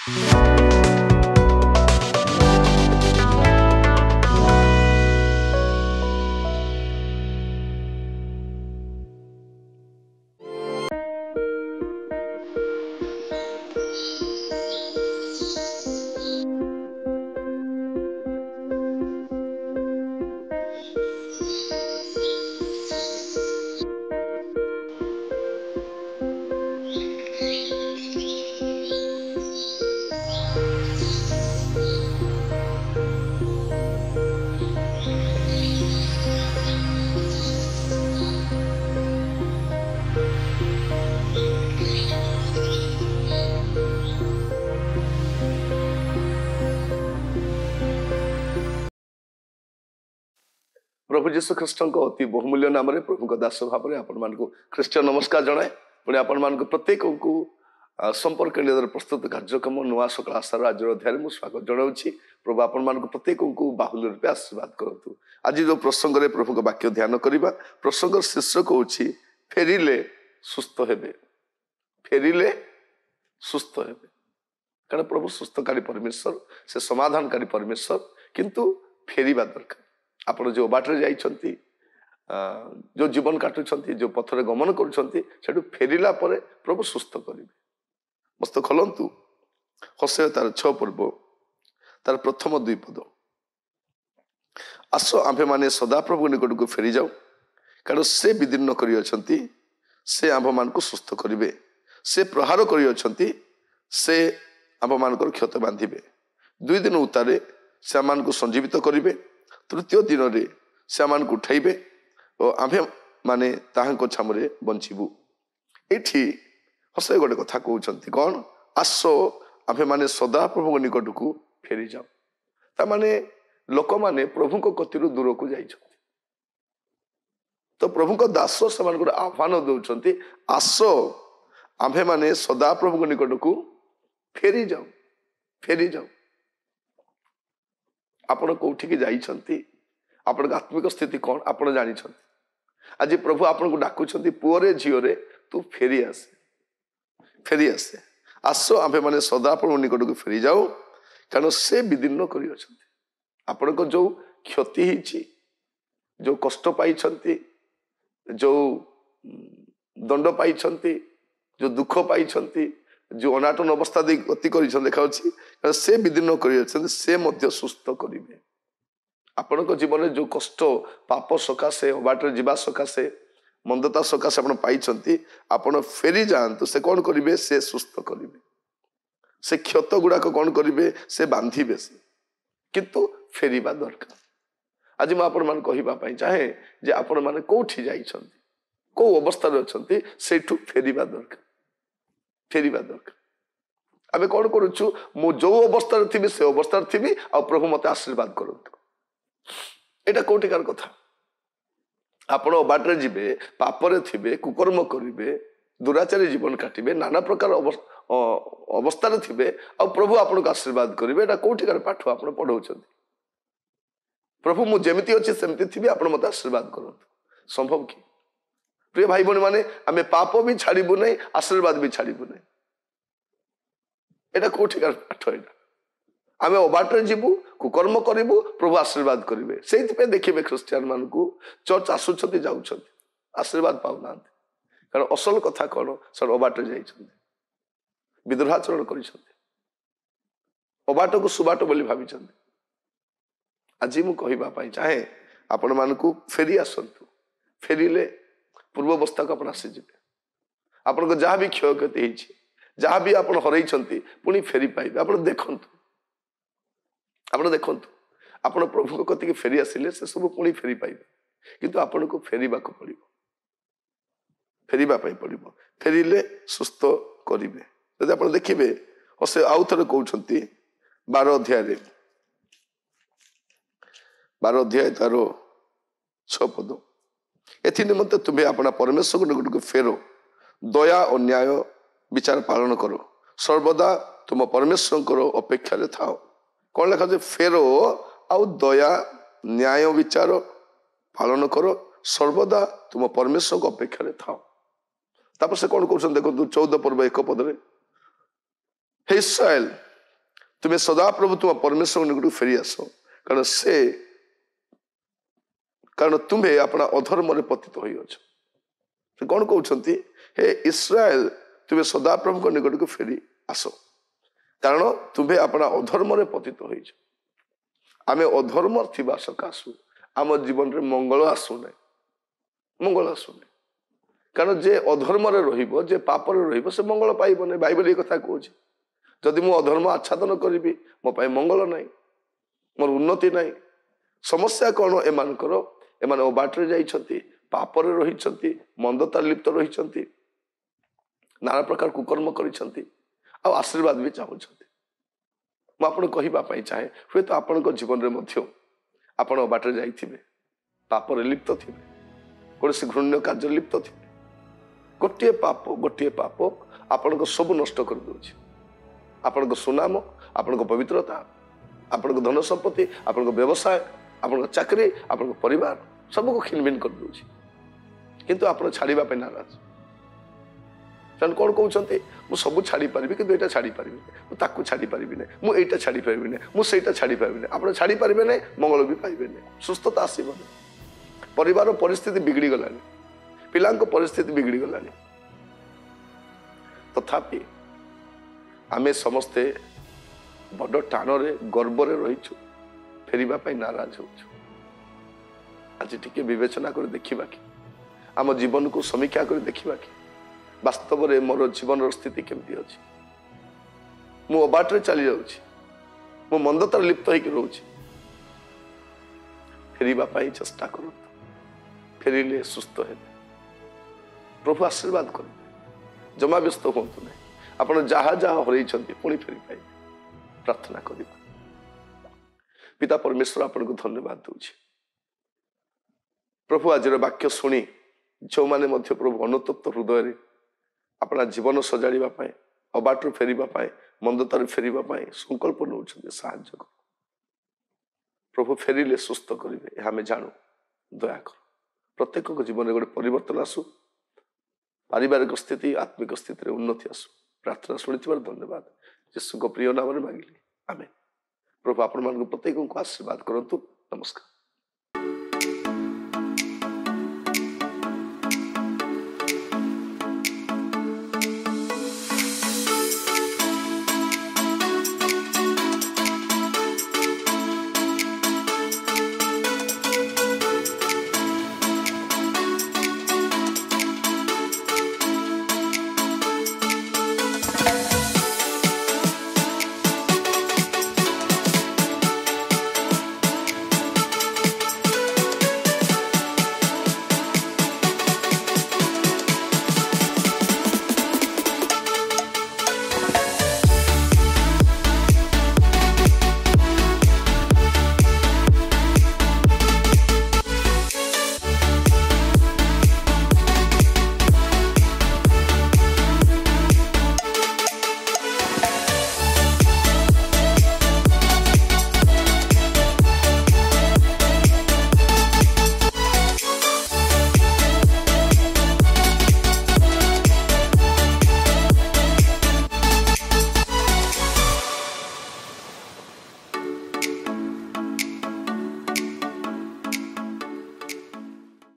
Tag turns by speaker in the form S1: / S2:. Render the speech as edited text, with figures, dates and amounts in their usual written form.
S1: प्रभु जीशु ख्रीष्ट अति बहुमूल्य नाम प्रभु दास भाव में आपण मान ख्रीष्ट नमस्कार जनाए पुणी आपण मान प्रत्येक को संपर्क प्रस्तुत कार्यक्रम नुआ सकाल आशार आज अध्याय मुझे स्वागत जनाऊँगी। प्रभु आपण मान प्रत्येक को बाहुल्य रूपे आशीर्वाद करूँ। आज जो प्रसंग में प्रभु वाक्य ध्यान करवा प्रसंग शीर्षक हूँ फेरिले सुस्थ हेबे। फेरिले सुस्थ हेबे कारण प्रभु सुस्थकारी परमेश्वर से समाधानकारी परमेश्वर किंतु फेरिबा दरकार। आपण जो बाटर जाइछंती जो जीवन काटुछंती जो पथरे गमन करुछंती सेठु फेरिला परे प्रभु सुस्थ करिवे। मस्त खोलंतु होशे तार 6 पर्व तार प्रथम 2 पद आसो आम्भे माने सदा प्रभु निकट को फेरी जाऊ कारण से विदीर्ण करी अछंती से आम्भ मान को सुस्थ करिवे। से प्रहार करी अछंती से आम्भ मान को क्षत बांधिबे। 2 दिन उतारे से मान को संजीवित करिवे। तृतीय दिन रे से मान को उठाइबे और आम्भे माने ताहांको छामरे बंचिबु। एठी हसे गोटे कथा कहउछंती कौन आसो आम्भे माने सदा प्रभु निकट को फेरी जाऊ। ता माने लोक माने प्रभु को कतिरु दूर को जाइछंती तो प्रभु को दास से मान को आह्वान दउछंती आसो आम्भे माने सदा प्रभु को निकट को फेरी जाऊ। फेरी जाऊ आपण कौठी की जाइछंती आपण आत्मिक स्थिति कौन आपण जानी छंती। आज प्रभु आपण को डाकुछंती पुओरे झियोरे तू फेरी आसे फेरी आसे आसो आम्भे माने सदा प्रभु निकट को फेरी जाऊ कारण से विदीर्ण करी अछंती। आपण को जो क्षति हिची जो कष्ट पाइछंती जो दंड पाइछंती जो दुख पाइछंती जो अनाटन अवस्था दे गति देखा से विदीर्ण कर से मध्य सुस्थ करेंगे। आपण जीवन में जो कष्ट पाप सकाशे बाटर जीवा सकाशे मंदता सकाशे आप पाई आपण फेरी जातु से कौन करेंगे से सुस्थ करेंगे। से क्षत गुड़ाक कौन करेंगे से बांधे से किंतु फेरिबा दरकार। आज मुझे कहवाई चाहे जे आपण मैंने कौटी जाइछंती कौ अवस्था अच्छा से फेरिबा दरकार। फेरिबा दरकार आमे कौन करुचु मु जो अवस्था थी से अवस्था थी आ प्रभु मत आशीर्वाद करंतु। एटा कोटिकार कथा आपण बाटरे जीवे पापरे थिबे कुकर्म करिवे दुराचारी जीवन काटिबे नाना प्रकार अवस्था थिबे आ प्रभु आपण को आशीर्वाद करिवे। एटा कोटिकार पाठ आपण पढौछंती प्रभु मु जेमिति अछि सेमिति थिबे आपण मत आशीर्वाद करंतु। संभव कि प्रिय भाई बहन माने आमे पाप भी छाड़बू नहीं आशीर्वाद भी छाड़बू नहीं। एटा कोठिकार पाठ एटा आमे अबाटरे जीवु कुकर्म करिवु प्रभु आशीर्वाद करिवे। सेति पे देखिबे क्रिश्चियन मान को चर्च आसुछंती जाउछंती आशीर्वाद पाउ नांती कारण असल कथा कोन सर अबाटरे जाइछंती विद्रोहाचरण करिछंती अबाट को सुबाट बोली भाबिछंती। आज मु कहिबा पई चाहे आपण मान को फेरी आसंतु फेरिले पूर्व अवस्था को आप आसीजे आपन को जहाँ भी क्षय क्षति होती जहाँ भी आप हर पुणी फेरी पाइबे। आप देखंतु आप प्रभु कति फेरी आसिले से सब पुणी फेरी पाइबे किंतु आपन को फेरिबा को पड़िबो फेरिबा पई पड़िबो फेरिले सुस्थ करिवे। जदि आप देखिबे से आउ थे कहउछंती 12 अध्याय तार 6 पद एथि निमंते तुम्हें अपना परमेश्वर निकट को फेरो दया और न्याय विचार पालन करो सर्वदा तुम परमेश्वर अपेक्षा रे थाओ। कौन लिखा है फेरो आउ दया न्याय विचार पालन करो सर्वदा तुम परमेश्वर को अपेक्षा रे थाओ। तापर से कौन कहते देखो 14 पर्व 1 पद हे इस्राएल तुम्हें सदाप्रभु तुम परमेश्वर निकट फेरी आस कारण तुम्हें अपना अधर्म पतित हो कौन कहते हे इस्राएल तुम्हें सदाप्रभु निकट को फेरी आस कारण तुम्हें अपना अधर्म पतित हो आम अधर्म थी सकाशु आम जीवन में मंगल आसुना कारण जे अधर्म जे पापर से मंगल पाइबन बाइबल ये कथा कहूँ जदि मु अधर्म आच्छादन करी मो मंगल ना मोर उन्नति ना समस्या कौन एमान बाटे जाइछंती पापर रही मंदता लिप्त रही नाना प्रकार कुकर्म करिछंती आ आशीर्वाद भी चाहूँगी मुझे कहवाई चाहे हुए तो आपण जीवन में आपण बाटे जाइथिबे पापर लिप्त थे कौन घृण्य कार्य लिप्त थे गोटे पाप आपण सब नष्ट कर दूची आपण सुनाम आपण पवित्रता आपण धन संपत्ति आपण व्यवसाय आपण चाकरी आपण परिवार सबको खिनभिन कर दूची किंतु आप छाड़ापे नाराज कौन कहते मुझे सब छाड़ी पारि कि यहाँ छाड़ी पारि मुझे छाड़ी पारि ना मुझे छाड़ी पारि ना मुझे छाड़ी पारि ना आप छाड़ी पारे ना मंगल भी पाइबे सुस्थता आसबन परिवार परिस्थिति बिगड़ी गलानी पिला परिस्थिति बिगड़ी गलानी तथापि आमे समस्ते बड़ टाण गर्व रहीचु फेरिबा पई नाराज होचु आज टिके विवेचना कर देखिबा कि आम जीवन को समीक्षा कर देखिबा कि वास्तव में मोर जीवन स्थिति केमती अच्छी मु अबाटे चली जाऊँगी मो मंदतार लिप्त होकर रोची फेरिबा चेष्टा करूँ फेरिले सुस्थ हे प्रभु आशीर्वाद करें जमा व्यस्त हूँ ना आप जहाँ जहाँ हर पुणी फेरी पाए प्रार्थना करवा पिता परमेश्वर आपन को धन्यवाद दूची प्रभु आज वाक्य शुणी जो मैंने प्रभु अनुतप्त हृदय अपना जीवन सजाड़ा अबाटू फेरवाई मंदतार फेरवाई संकल्प नौ साहाय्य कर प्रभु फेरिले सुस्थ करेंगे यह आम जानू दया कर प्रत्येक जीवन में गोटे परिवर्तन आसू पारिवारिक स्थिति आत्मिक स्थिति उन्नति आसू प्रार्थना शुणी धन्यवाद यीशु प्रिय नाम मांगिली आमेन प्रभु आपण प्रत्येक को आशीर्वाद करंतु नमस्कार।